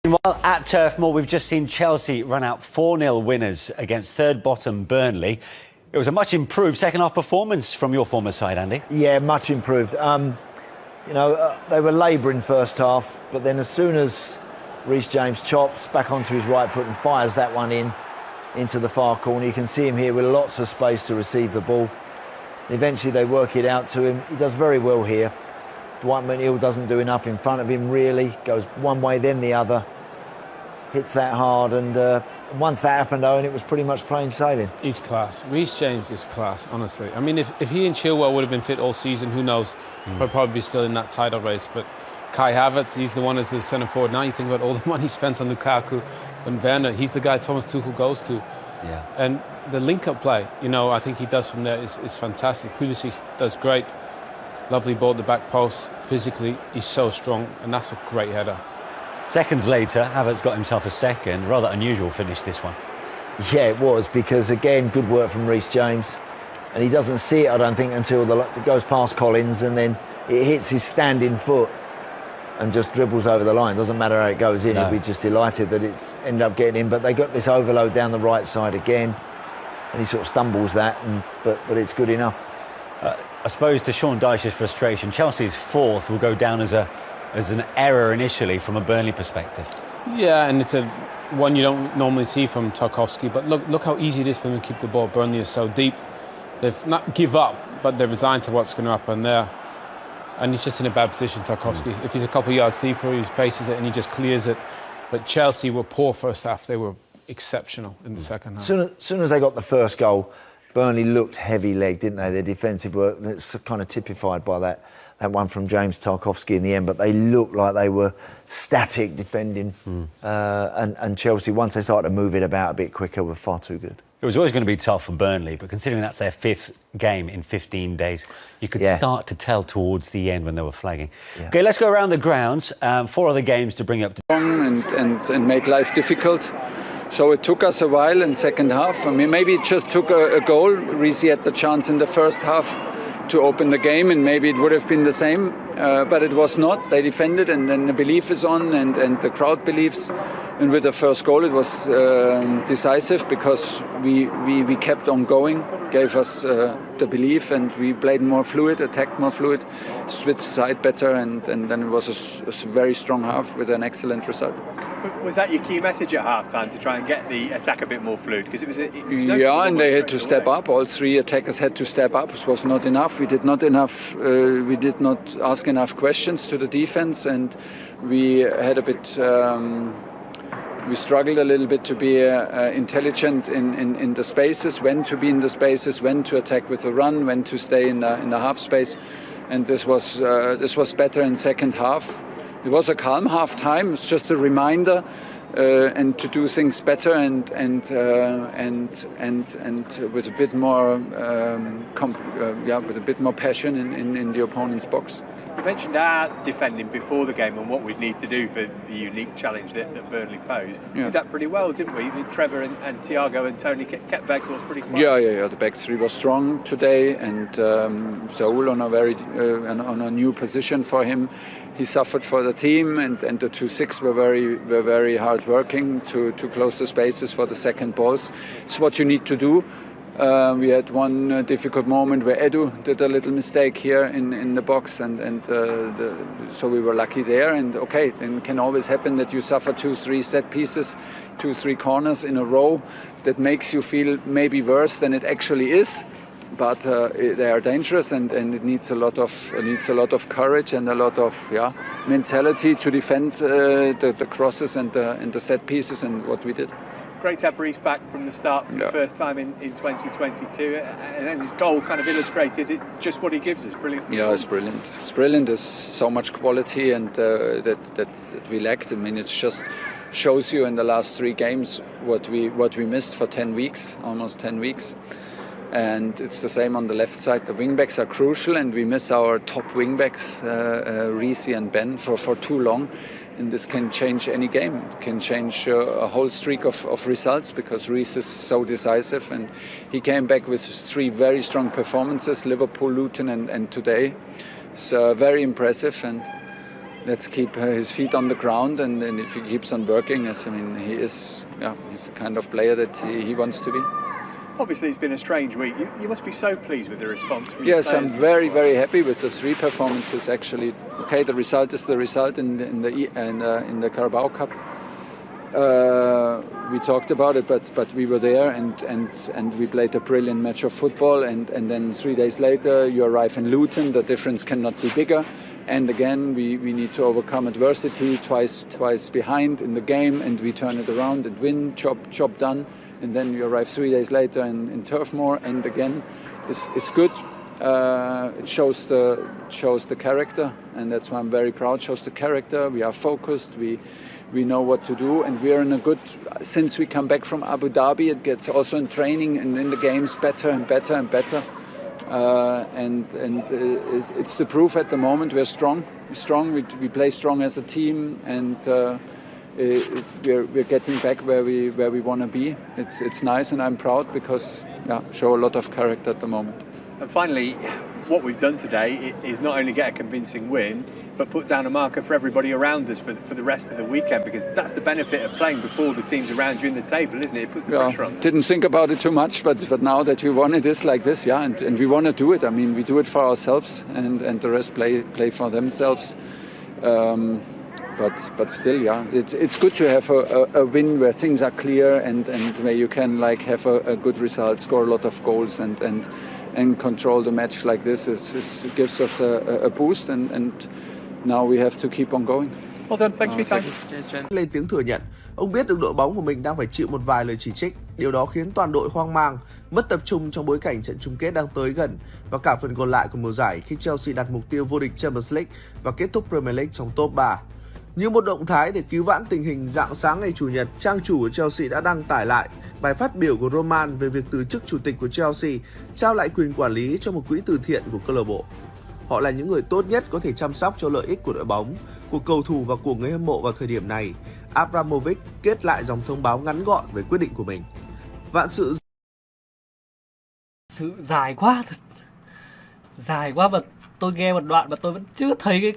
Meanwhile, at Turf Moor, we've just seen Chelsea run out 4-0 winners against third-bottom Burnley. It was a much improved second-half performance from your former side, Andy. Yeah, much improved. They were labouring first half, but then as soon as Reece James chops back onto his right foot and fires that one into the far corner, you can see him here with lots of space to receive the ball. Eventually they work it out to him. He does very well here. Dwight McNeil doesn't do enough in front of him, really. Goes one way, then the other. Hits that hard, and once that happened, Owen, it was pretty much plain sailing. He's class. Reece James is class, honestly. I mean, if he and Chilwell would have been fit all season, who knows? We'll probably be still in that title race. But Kai Havertz, he's the one as the centre forward. Now you think about all the money spent on Lukaku and Werner. He's the guy Thomas Tuchel goes to. Yeah. And the link-up play, I think he does from there is fantastic. Pulisic does great. Lovely ball at the back post. Physically, he's so strong, and that's a great header. Seconds later, Havertz got himself a second. Rather unusual finish, this one. Yeah, it was, because, again, good work from Reece James. And he doesn't see it, I don't think, until it goes past Collins, and then it hits his standing foot and just dribbles over the line. Doesn't matter how it goes in. No. He'll be just delighted that it's ended up getting in. But they got this overload down the right side again, and he sort of stumbles that, but it's good enough. I suppose, to Sean Dyche's frustration, Chelsea's fourth will go down as an error initially from a Burnley perspective. Yeah, and it's one you don't normally see from Tarkowski. But look how easy it is for them to keep the ball. Burnley is so deep. They've not give up, but they're resigned to what's going to happen there. And he's just in a bad position, Tarkowski. If he's a couple of yards deeper, he faces it and he just clears it. But Chelsea were poor first half. They were exceptional in the second half. Soon as they got the first goal, Burnley looked heavy-legged, didn't they? Their defensive work, it's kind of typified by that one from James Tarkowski in the end, but they looked like they were static defending. And Chelsea, once they started to move it about a bit quicker, were far too good. It was always going to be tough for Burnley, but considering that's their fifth game in 15 days, you could start to tell towards the end when they were flagging. Yeah. OK, let's go around the grounds. 4 other games to bring up. And make life difficult. So it took us a while in second half. I mean, maybe it just took a goal. Reece had the chance in the first half to open the game, and maybe it would have been the same, but it was not. They defended, and then the belief is on, and the crowd believes. And with the first goal, it was decisive, because we kept on going, gave us the belief, and we played more fluid, attacked more fluid, switched side better, and then it was a very strong half with an excellent result. Was that your key message at half-time, to try and get the attack a bit more fluid? Because it was yeah, and they had to step up. All 3 attackers had to step up. It was not enough. We did not ask enough questions to the defense, and we had a bit. We struggled a little bit to be intelligent in the spaces, when to be in the spaces, when to attack with a run, when to stay in the half space, and this was better in second half. It was a calm half time. It's just a reminder, and to do things better and with a bit more with a bit more passion in the opponent's box. You mentioned our defending before the game and what we'd need to do for the unique challenge that Burnley posed. We did that pretty well, didn't we? Trevor and Thiago and Tony kept Weghorst pretty quiet. Yeah. The back 3 was strong today, and Saul on a new position for him. He suffered for the team, and the 2-6 were very hard working to close the spaces for the second balls. It's what you need to do. We had one difficult moment where Edu did a little mistake here in the box, so we were lucky there. And okay, then it can always happen that you suffer 2-3 set pieces, 2-3 corners in a row. That makes you feel maybe worse than it actually is. But they are dangerous, and it needs a lot of courage and a lot of mentality to defend the crosses and the set pieces, and what we did. Great to have Reece back from the start for the first time in 2022, and then his goal kind of illustrated just what he gives us. Brilliant. Yeah, it's brilliant. It's brilliant. There's so much quality, and that we lacked. I mean, it just shows you in the last 3 games what we missed for 10 weeks, almost 10 weeks. And it's the same on the left side. The wingbacks are crucial, and we miss our top wingbacks, Reece and Ben, for too long. And this can change any game. It can change a whole streak of results, because Reece is so decisive, and he came back with 3 very strong performances: Liverpool, Luton, and today. So very impressive. And let's keep his feet on the ground, and if he keeps on working, he's the kind of player that he wants to be. Obviously, it's been a strange week. You must be so pleased with the response from Yes, your I'm players. very, very happy with the 3 performances. Actually, okay, the result is the result in the Carabao Cup. We talked about it, but we were there, and we played a brilliant match of football. And then 3 days later, you arrive in Luton. The difference cannot be bigger. And again, we need to overcome adversity. Twice behind in the game, and we turn it around and win. Job done. And then you arrive 3 days later in Turf Moor, and again, it's good. It shows the character, and that's why I'm very proud. Shows the character. We are focused. We know what to do, and we're in a good. Since we come back from Abu Dhabi, it gets also in training and in the games better and better and better. It's the proof at the moment. We're strong. We play strong as a team, and we're getting back where we want to be. It's nice, and I'm proud because show a lot of character at the moment. And finally, what we've done today is not only get a convincing win, but put down a marker for everybody around us for the rest of the weekend, because that's the benefit of playing before the teams around you in the table, isn't it? It puts the pressure on. Didn't think about it too much, but now that we won it is like this, and we want to do it. I mean, we do it for ourselves, and the rest play for themselves. But still, it's good to have a win where things are clear and where you can have a good result, score a lot of goals, and control the match like this. It gives us a boost, and now we have to keep on going. Well done, thanks for your time. Lên tiếng thừa nhận, ông biết được đội bóng của mình đang phải chịu một vài lời chỉ trích. Điều đó khiến toàn đội hoang mang, mất tập trung trong bối cảnh trận chung kết đang tới gần và cả phần còn lại của mùa giải khi Chelsea đặt mục tiêu vô địch Champions League và kết thúc Premier League trong top 3. Như một động thái để cứu vãn tình hình, rạng sáng ngày Chủ nhật, trang chủ của Chelsea đã đăng tải lại bài phát biểu của Roman về việc từ chức chủ tịch của Chelsea, trao lại quyền quản lý cho một quỹ từ thiện của câu lạc bộ. Họ là những người tốt nhất có thể chăm sóc cho lợi ích của đội bóng, của cầu thủ và của người hâm mộ vào thời điểm này. Abramovich kết lại dòng thông báo ngắn gọn về quyết định của mình. Vạn sự dài quá thật. Dài quá, và tôi nghe một đoạn mà tôi vẫn chưa thấy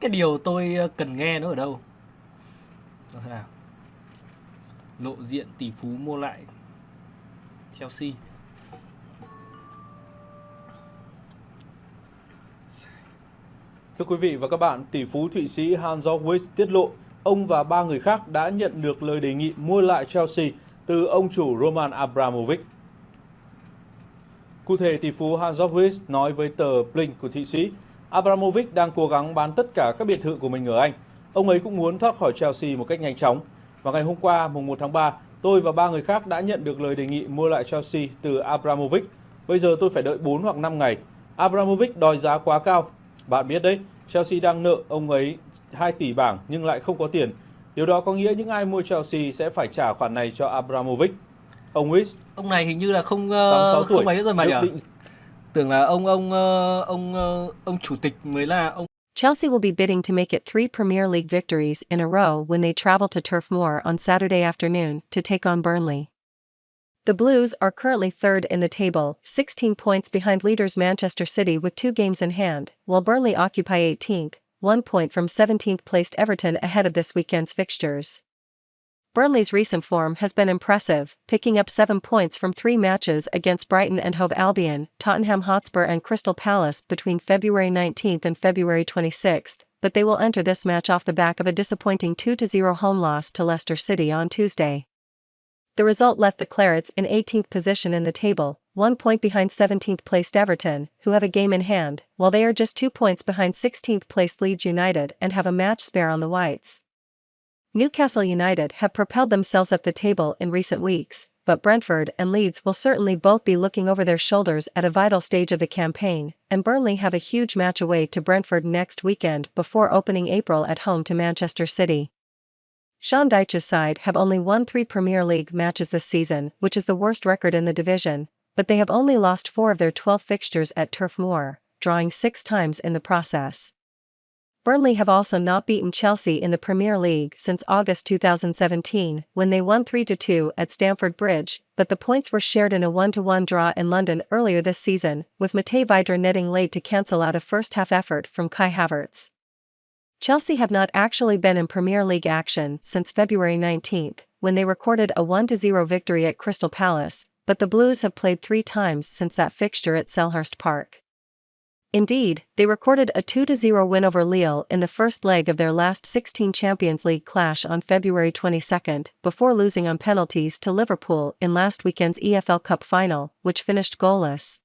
cái điều tôi cần nghe nó ở đâu. Đó thế nào? Lộ diện tỷ phú mua lại Chelsea. Thưa quý vị và các bạn, tỷ phú Thụy Sĩ Hans-Jörg Wyss tiết lộ ông và 3 người khác đã nhận được lời đề nghị mua lại Chelsea từ ông chủ Roman Abramovich. Cụ thể, tỷ phú Hans-Jörg Wyss nói với tờ Blink của Thụy Sĩ, Abramovich đang cố gắng bán tất cả các biệt thự của mình ở Anh. Ông ấy cũng muốn thoát khỏi Chelsea một cách nhanh chóng. Và ngày hôm qua, mùng 1 tháng 3, tôi và 3 người khác đã nhận được lời đề nghị mua lại Chelsea từ Abramovich. Bây giờ tôi phải đợi 4 hoặc 5 ngày. Abramovich đòi giá quá cao. Bạn biết đấy, Chelsea đang nợ ông ấy 2 tỷ bảng nhưng lại không có tiền. Điều đó có nghĩa những ai mua Chelsea sẽ phải trả khoản này cho Abramovich. Ông Wyss, ông này hình như là không 86 tuổi, không mấy rồi mà nhỉ? định... Tưởng là ông chủ tịch mới là ông. Chelsea will be bidding to make it 3 Premier League victories in a row when they travel to Turf Moor on Saturday afternoon to take on Burnley. The Blues are currently third in the table, 16 points behind leaders Manchester City with 2 games in hand, while Burnley occupy 18th, 1 point from 17th placed Everton ahead of this weekend's fixtures. Burnley's recent form has been impressive, picking up 7 points from 3 matches against Brighton and Hove Albion, Tottenham Hotspur and Crystal Palace between February 19th and February 26th, but they will enter this match off the back of a disappointing 2-0 home loss to Leicester City on Tuesday. The result left the Clarets in 18th position in the table, 1 point behind 17th placed Everton, who have a game in hand, while they are just 2 points behind 16th placed Leeds United and have a match spare on the Whites. Newcastle United have propelled themselves up the table in recent weeks, but Brentford and Leeds will certainly both be looking over their shoulders at a vital stage of the campaign, and Burnley have a huge match away to Brentford next weekend before opening April at home to Manchester City. Sean Dyche's side have only won 3 Premier League matches this season, which is the worst record in the division, but they have only lost 4 of their 12 fixtures at Turf Moor, drawing 6 times in the process. Burnley have also not beaten Chelsea in the Premier League since August 2017, when they won 3-2 at Stamford Bridge, but the points were shared in a 1-1 draw in London earlier this season, with Matej Vydra netting late to cancel out a first-half effort from Kai Havertz. Chelsea have not actually been in Premier League action since February 19th, when they recorded a 1-0 victory at Crystal Palace, but the Blues have played 3 times since that fixture at Selhurst Park. Indeed, they recorded a 2-0 win over Lille in the first leg of their last 16 Champions League clash on February 22, before losing on penalties to Liverpool in last weekend's EFL Cup final, which finished goalless.